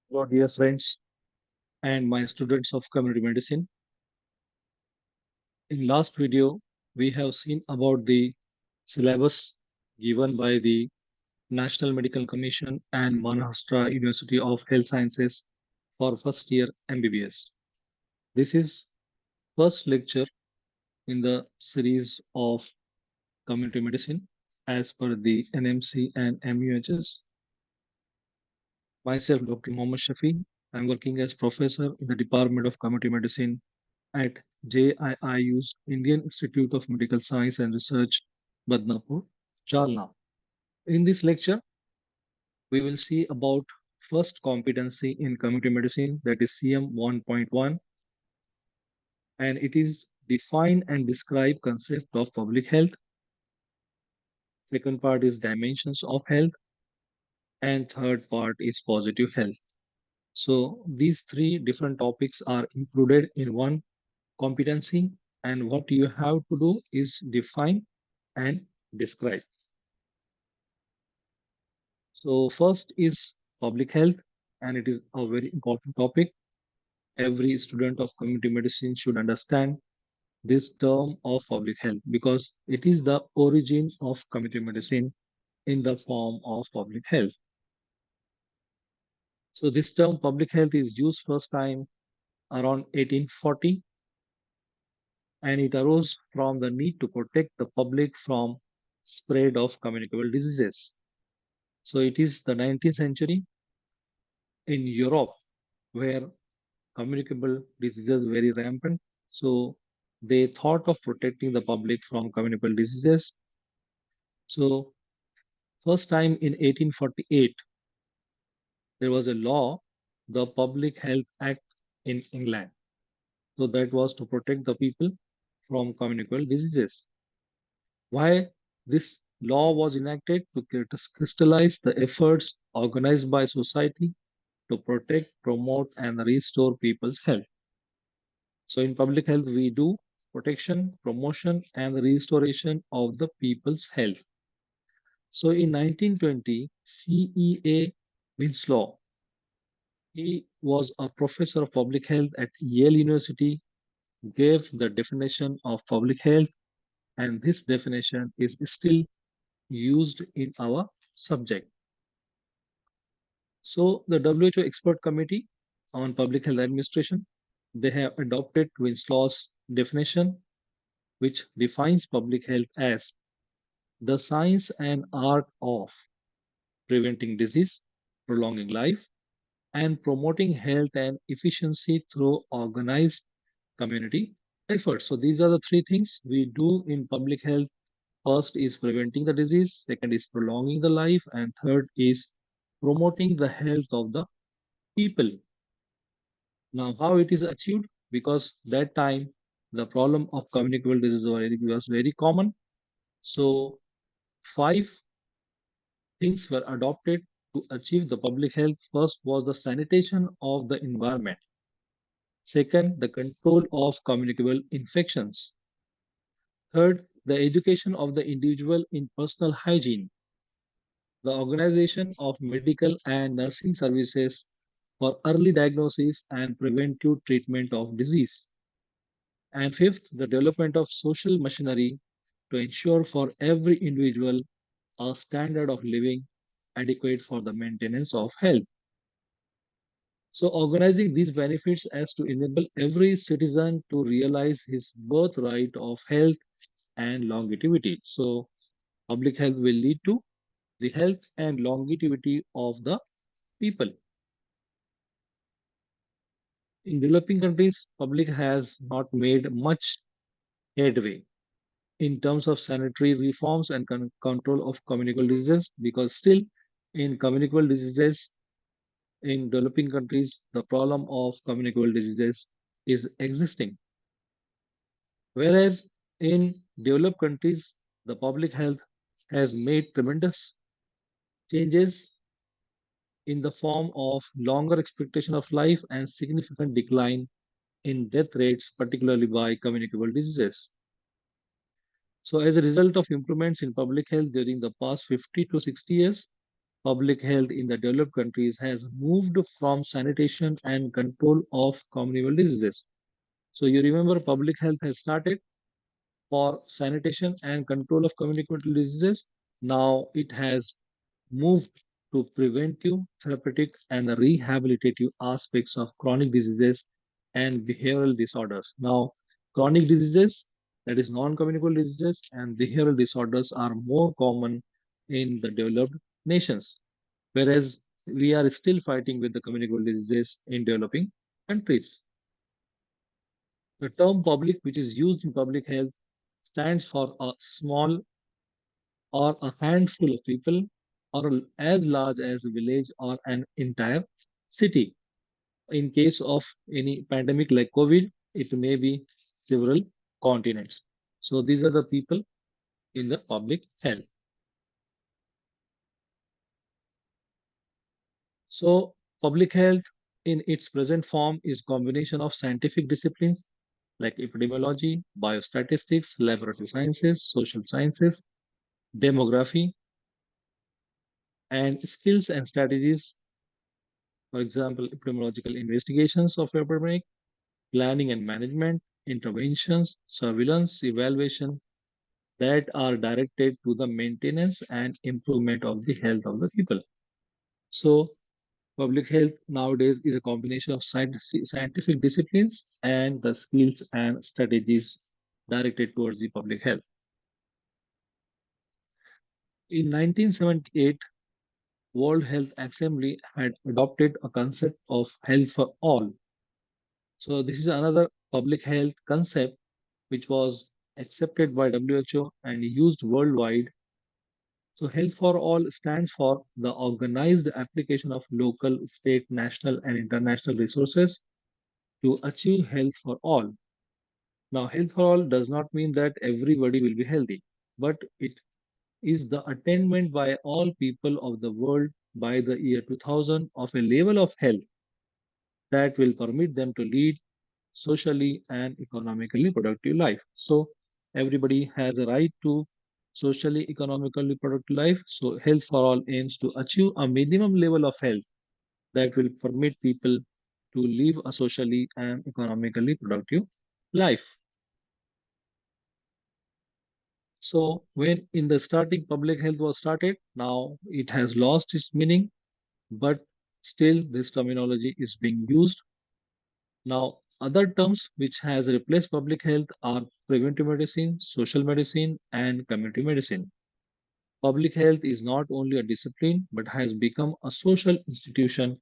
Hello, dear friends and my students of community medicine. In last video, we have seen about the syllabus given by the National Medical Commission and Maharashtra University of Health Sciences for first year MBBS. This is first lecture in the series of community medicine as per the NMC and MUHS. Myself, Dr. Mohammad Shafi. I'm working as professor in the Department of Community Medicine at JIIU's Indian Institute of Medical Science and Research, Badnapur, Jalna. In this lecture, we will see about first competency in community medicine, that is CM 1.1, and it is define and describe concept of public health. Second part is dimensions of health, and third part is positive health. So these three different topics are included in one competency, and what you have to do is define and describe. So first is public health, and it is a very important topic. Every student of community medicine should understand this term of public health because it is the origin of community medicine in the form of public health. So this term public health is used first time around 1840, and it arose from the need to protect the public from spread of communicable diseases. So it is the 19th century in Europe where communicable diseases very rampant. So they thought of protecting the public from communicable diseases. So first time in 1848, there was a law, the Public Health Act in England. So that was to protect the people from communicable diseases. Why this law was enacted? To crystallize the efforts organized by society to protect, promote, and restore people's health. So in public health, we do protection, promotion, and restoration of the people's health. So in 1920, CEA Winslow, he was a professor of public health at Yale University, gave the definition of public health, and this definition is still used in our subject. So the WHO Expert Committee on Public Health Administration, they have adopted Winslow's definition, which defines public health as the science and art of preventing disease, prolonging life, and promoting health and efficiency through organized community efforts. So these are the three things we do in public health. First is preventing the disease, second is prolonging the life, and third is promoting the health of the people. Now, how it is achieved? Because that time the problem of communicable disease was very common. So five things were adopted to achieve the public health. First was the sanitation of the environment. Second, the control of communicable infections. Third, the education of the individual in personal hygiene. The organization of medical and nursing services for early diagnosis and preventive treatment of disease. And fifth, the development of social machinery to ensure for every individual a standard of living adequate for the maintenance of health. So organizing these benefits as to enable every citizen to realize his birthright of health and longevity. So public health will lead to the health and longevity of the people. In developing countries, public has not made much headway in terms of sanitary reforms and control of communicable diseases because still in communicable diseases in developing countries, the problem of communicable diseases is existing. Whereas in developed countries, the public health has made tremendous changes in the form of longer expectation of life and significant decline in death rates, particularly by communicable diseases. So as a result of improvements in public health during the past 50 to 60 years, Public health in the developed countries has moved from sanitation and control of communicable diseases. So you remember public health has started for sanitation and control of communicable diseases. Now it has moved to preventive, therapeutic, and rehabilitative aspects of chronic diseases and behavioral disorders. Now, chronic diseases, that is non-communicable diseases, and behavioral disorders are more common in the developed nations, whereas we are still fighting with the communicable diseases in developing countries. The term public, which is used in public health, stands for a small or a handful of people or as large as a village or an entire city. In case of any pandemic like COVID, it may be several continents. So these are the people in the public health. So public health in its present form is combination of scientific disciplines like epidemiology, biostatistics, laboratory sciences, social sciences, demography, and skills and strategies. For example, epidemiological investigations of epidemic, planning and management, interventions, surveillance, evaluation that are directed to the maintenance and improvement of the health of the people. So, public health nowadays is a combination of scientific disciplines and the skills and strategies directed towards the public health. In 1978, World Health Assembly had adopted a concept of health for all. So this is another public health concept which was accepted by WHO and used worldwide. So health for all stands for the organized application of local, state, national, and international resources to achieve health for all. Now, health for all does not mean that everybody will be healthy, but it is the attainment by all people of the world by the year 2000 of a level of health that will permit them to lead socially and economically productive life. So everybody has a right to socially, economically productive life. So health for all aims to achieve a minimum level of health that will permit people to live a socially and economically productive life. So when in the starting public health was started, now it has lost its meaning, but still this terminology is being used. Now, other terms which has replaced public health are preventive medicine, social medicine, and community medicine. Public health is not only a discipline but has become a social institution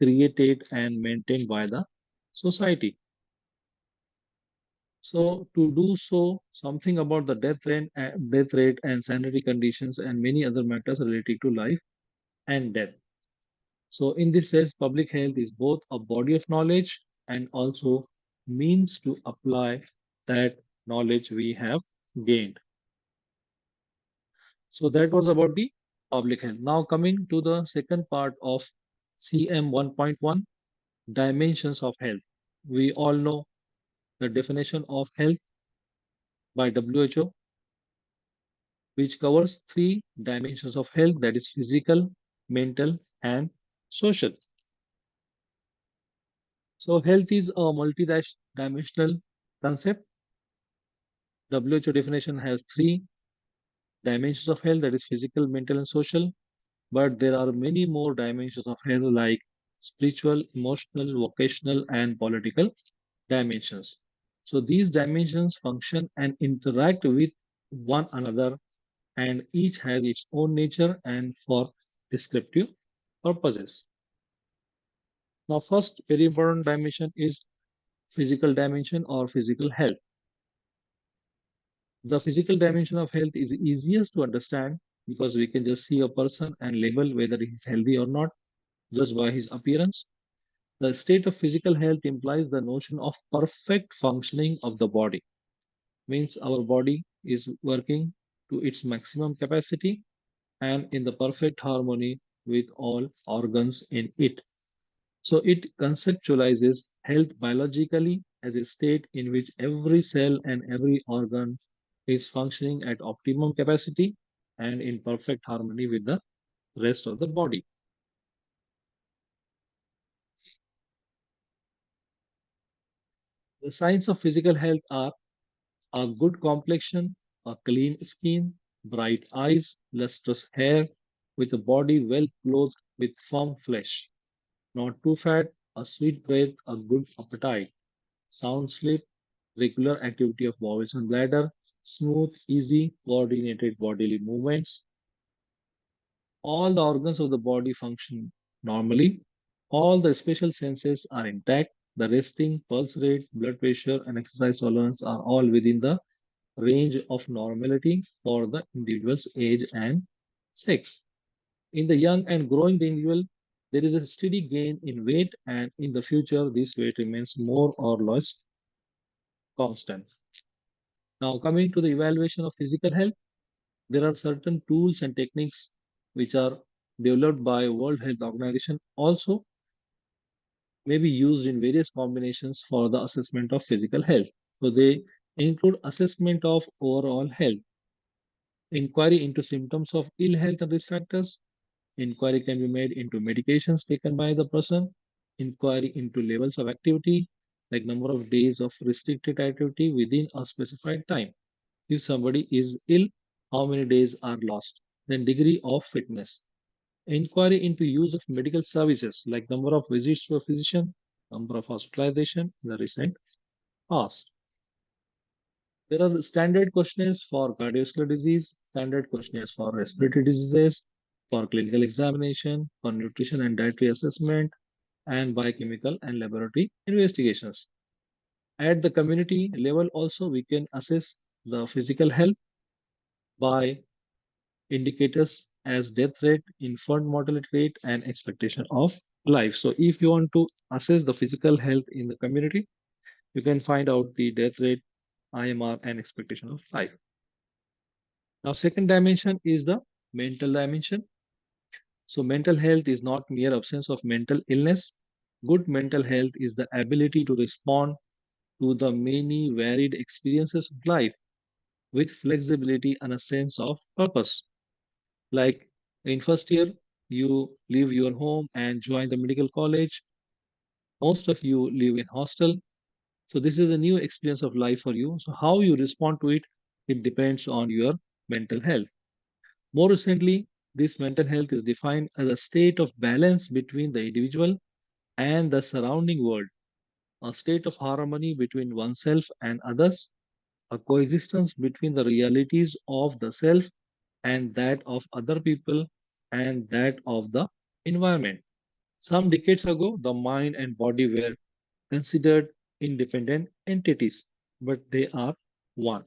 created and maintained by the society. So, to do so, something about the death rate and sanitary conditions and many other matters related to life and death. So, in this sense, public health is both a body of knowledge and also means to apply that knowledge we have gained. So, that was about the public health. Now, coming to the second part of CM 1.1, dimensions of health. We all know the definition of health by WHO, which covers three dimensions of health, that is physical, mental, and social. So, health is a multi-dimensional concept. WHO definition has three dimensions of health, that is physical, mental, and social. But there are many more dimensions of health like spiritual, emotional, vocational, and political dimensions. So these dimensions function and interact with one another, and each has its own nature and for descriptive purposes. Now, first very important dimension is physical dimension or physical health. The physical dimension of health is easiest to understand because we can just see a person and label whether he's healthy or not just by his appearance. The state of physical health implies the notion of perfect functioning of the body, means our body is working to its maximum capacity and in the perfect harmony with all organs in it. So it conceptualizes health biologically as a state in which every cell and every organ is functioning at optimum capacity and in perfect harmony with the rest of the body. The signs of physical health are a good complexion, a clean skin, bright eyes, lustrous hair, with a body well clothed with firm flesh, not too fat, a sweet breath, a good appetite, sound sleep, regular activity of bowels and bladder, smooth, easy, coordinated bodily movements. All the organs of the body function normally. All the special senses are intact. The resting, pulse rate, blood pressure, and exercise tolerance are all within the range of normality for the individual's age and sex. In the young and growing individual, there is a steady gain in weight, and in the future, this weight remains more or less constant. Now, coming to the evaluation of physical health, there are certain tools and techniques which are developed by World Health Organization, also may be used in various combinations for the assessment of physical health. So they include assessment of overall health, inquiry into symptoms of ill health and risk factors. Inquiry can be made into medications taken by the person, inquiry into levels of activity, like number of days of restricted activity within a specified time. If somebody is ill, how many days are lost? Then degree of fitness. Inquiry into use of medical services, like number of visits to a physician, number of hospitalization in the recent past. There are standard questionnaires for cardiovascular disease, standard questionnaires for respiratory diseases, for clinical examination, for nutrition and dietary assessment, and biochemical and laboratory investigations. At the community level, also, we can assess the physical health by indicators as death rate, infant mortality rate, and expectation of life. So, if you want to assess the physical health in the community, you can find out the death rate, IMR, and expectation of life. Now, second dimension is the mental dimension. So, mental health is not mere absence of mental illness. Good mental health is the ability to respond to the many varied experiences of life with flexibility and a sense of purpose. Like in first year, you leave your home and join the medical college. Most of you live in hostel. So this is a new experience of life for you. So how you respond to it, it depends on your mental health. More recently, this mental health is defined as a state of balance between the individual and the surrounding world, a state of harmony between oneself and others, a coexistence between the realities of the self and that of other people and that of the environment. Some decades ago, the mind and body were considered independent entities, but they are one.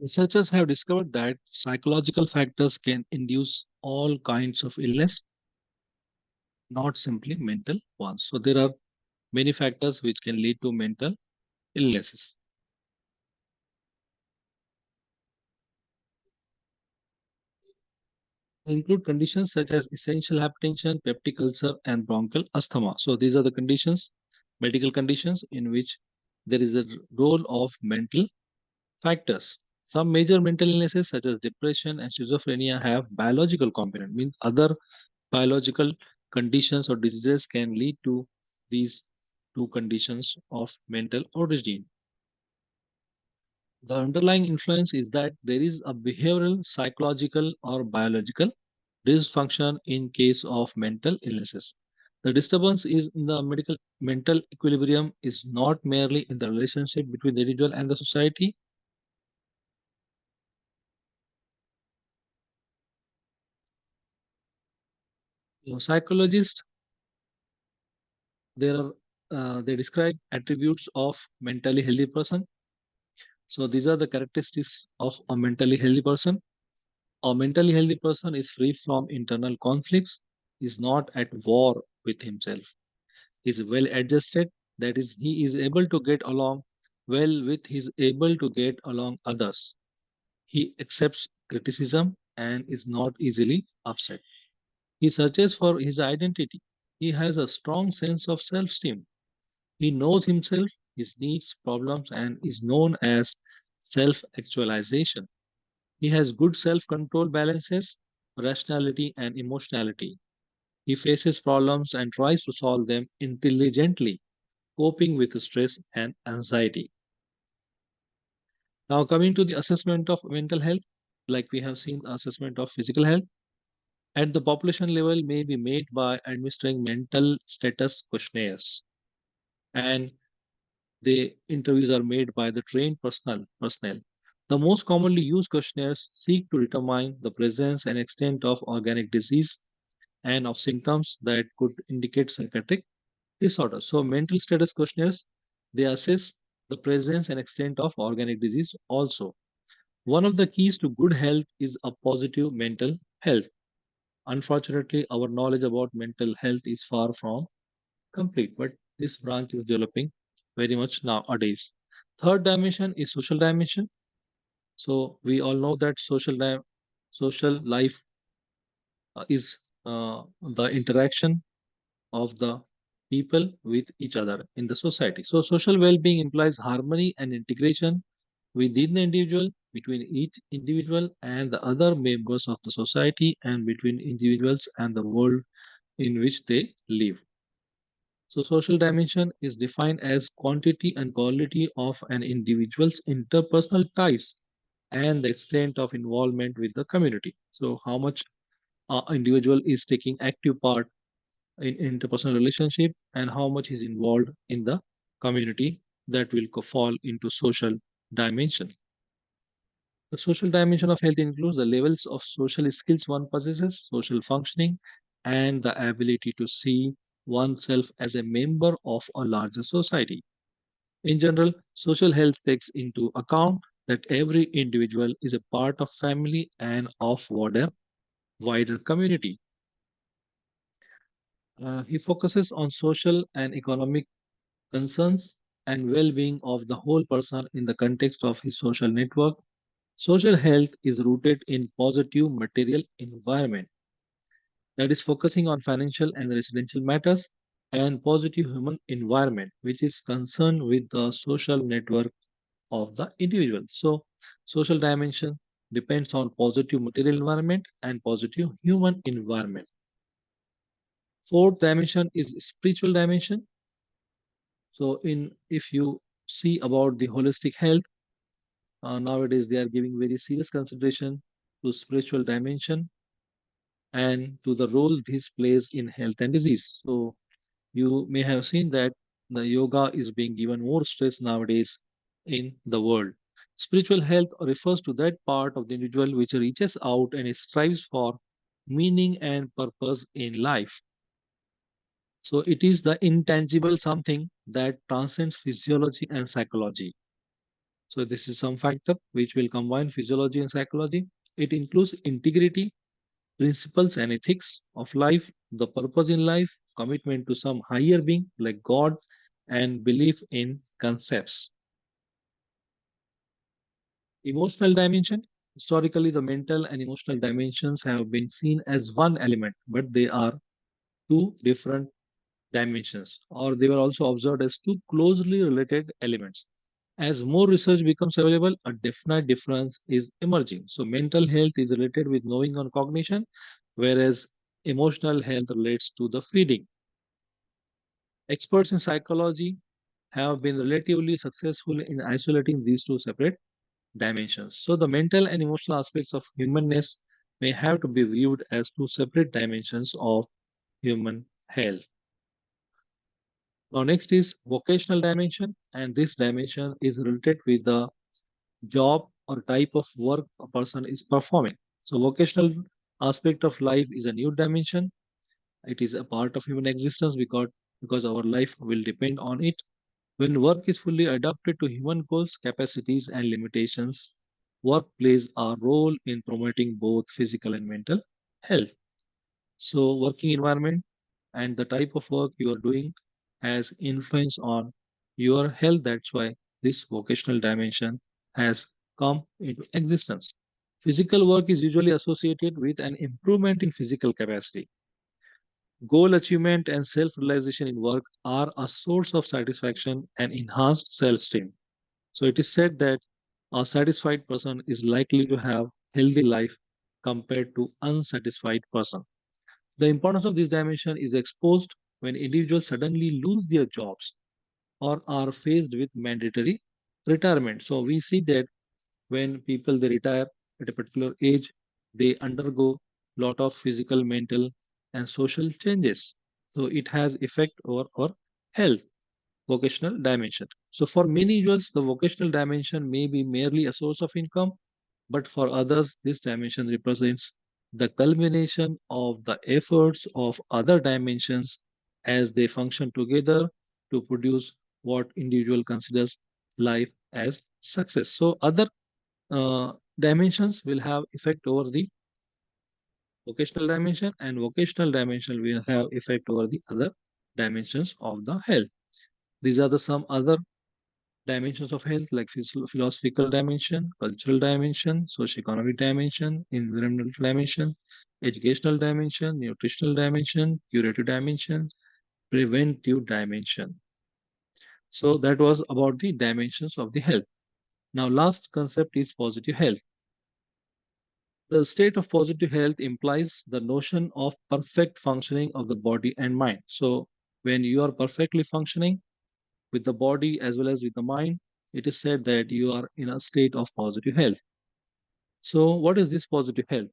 Researchers have discovered that psychological factors can induce all kinds of illness, not simply mental ones. So there are many factors which can lead to mental illnesses. Include conditions such as essential hypertension, peptic ulcer, and bronchial asthma. So these are the conditions, medical conditions in which there is a role of mental factors. Some major mental illnesses such as depression and schizophrenia have biological component, means other biological conditions or diseases can lead to these two conditions of mental origin. The underlying influence is that there is a behavioral, psychological, or biological dysfunction in case of mental illnesses. The disturbance is in the medical mental equilibrium is not merely in the relationship between the individual and the society. Psychologists there are they describe attributes of mentally healthy person. So these are the characteristics of a mentally healthy person. A mentally healthy person is free from internal conflicts, is not at war with himself, is well adjusted, that is, he is able to get along well with, he is able to get along others. He accepts criticism and is not easily upset. He searches for his identity. He has a strong sense of self esteem. He knows himself, his needs, problems, and is known as self actualization. He has good self control, balances rationality and emotionality. He faces problems and tries to solve them intelligently, coping with stress and anxiety. Now, coming to the assessment of mental health, like we have seen, assessment of physical health at the population level may be made by administering mental status questionnaires, and the interviews are made by the trained personnel. The most commonly used questionnaires seek to determine the presence and extent of organic disease and of symptoms that could indicate psychiatric disorder. So, mental status questionnaires they assess the presence and extent of organic disease also. One of the keys to good health is a positive mental health. Unfortunately, our knowledge about mental health is far from complete, but this branch is developing very much nowadays. Third dimension is social dimension. So we all know that social life is the interaction of the people with each other in the society. So social well-being implies harmony and integration within the individual, between each individual and the other members of the society, and between individuals and the world in which they live. So, social dimension is defined as quantity and quality of an individual's interpersonal ties and the extent of involvement with the community. So, how much individual is taking active part in interpersonal relationship and how much is involved in the community that will fall into social dimension. The social dimension of health includes the levels of social skills one possesses, social functioning, and the ability to see oneself as a member of a larger society. In general, social health takes into account that every individual is a part of family and of wider community. He focuses on social and economic concerns and well-being of the whole person in the context of his social network. Social health is rooted in positive material environment that is focusing on financial and residential matters and positive human environment which is concerned with the social network of the individual. So social dimension depends on positive material environment and positive human environment. Fourth dimension is spiritual dimension. So in if you see about the holistic health, nowadays they are giving very serious consideration to spiritual dimension and to the role this plays in health and disease. So you may have seen that the yoga is being given more stress nowadays in the world. Spiritual health refers to that part of the individual which reaches out and strives for meaning and purpose in life. So it is the intangible something that transcends physiology and psychology. So this is some factor which will combine physiology and psychology. It includes integrity, principles and ethics of life, the purpose in life, commitment to some higher being like God, and belief in concepts. Emotional dimension. Historically, the mental and emotional dimensions have been seen as one element, but they are two different dimensions, or they were also observed as two closely related elements. As more research becomes available, a definite difference is emerging. So, mental health is related with knowing and cognition, whereas emotional health relates to the feeding. Experts in psychology have been relatively successful in isolating these two separate dimensions. So, the mental and emotional aspects of humanness may have to be viewed as two separate dimensions of human health. Now, next is vocational dimension, and this dimension is related with the job or type of work a person is performing. So, vocational aspect of life is a new dimension. It is a part of human existence because our life will depend on it. When work is fully adapted to human goals, capacities, and limitations, work plays a role in promoting both physical and mental health. So, working environment and the type of work you are doing has influence on your health. That's why this vocational dimension has come into existence. Physical work is usually associated with an improvement in physical capacity. Goal achievement and self realization in work are a source of satisfaction and enhanced self esteem. So it is said that a satisfied person is likely to have healthy life compared to unsatisfied person. The importance of this dimension is exposed when individuals suddenly lose their jobs or are faced with mandatory retirement. So we see that when people they retire at a particular age, they undergo lot of physical, mental, and social changes. So it has effect over our health, vocational dimension. So for many individuals, the vocational dimension may be merely a source of income, but for others, this dimension represents the culmination of the efforts of other dimensions as they function together to produce what individual considers life as success. So other dimensions will have effect over the vocational dimension, and vocational dimension will have effect over the other dimensions of the health. These are the some other dimensions of health like philosophical dimension, cultural dimension, socioeconomic dimension, environmental dimension, educational dimension, nutritional dimension, curative dimension, preventive dimension. So that was about the dimensions of the health. Now last concept is positive health. The state of positive health implies the notion of perfect functioning of the body and mind. So when you are perfectly functioning with the body as well as with the mind, it is said that you are in a state of positive health. So, what is this positive health?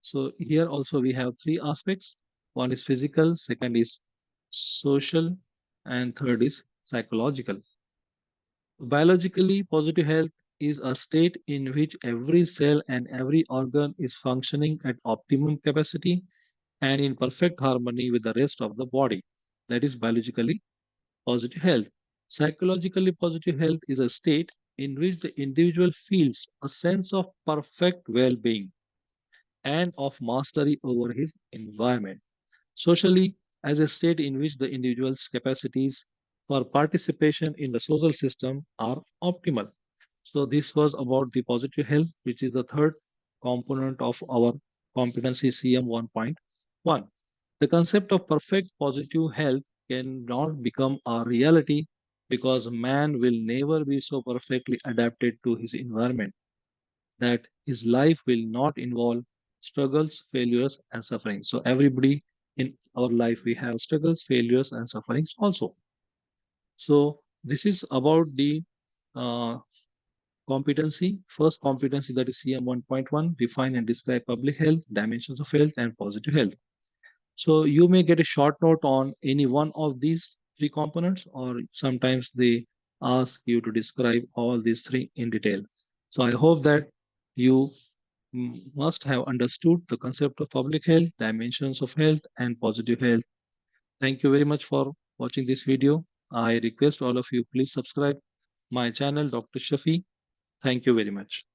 So, here also we have three aspects. One is physical, second is social, and third is psychological. Biologically, positive health is a state in which every cell and every organ is functioning at optimum capacity and in perfect harmony with the rest of the body. That is biologically positive health. Psychologically positive health is a state in which the individual feels a sense of perfect well being and of mastery over his environment. Socially, as a state in which the individual's capacities for participation in the social system are optimal. So, this was about the positive health, which is the third component of our competency CM 1.1. The concept of perfect positive health cannot become a reality because man will never be so perfectly adapted to his environment that his life will not involve struggles, failures, and suffering. So, everybody in our life, we have struggles, failures, and sufferings also. So, this is about the uh, competency. First competency, that is CM 1.1, define and describe public health, dimensions of health, and positive health. So you may get a short note on any one of these three components, or sometimes they ask you to describe all these three in detail. So I hope that you must have understood the concept of public health, dimensions of health, and positive health. Thank you very much for watching this video. I request all of you please subscribe my channel, Dr. Shafi. Thank you very much.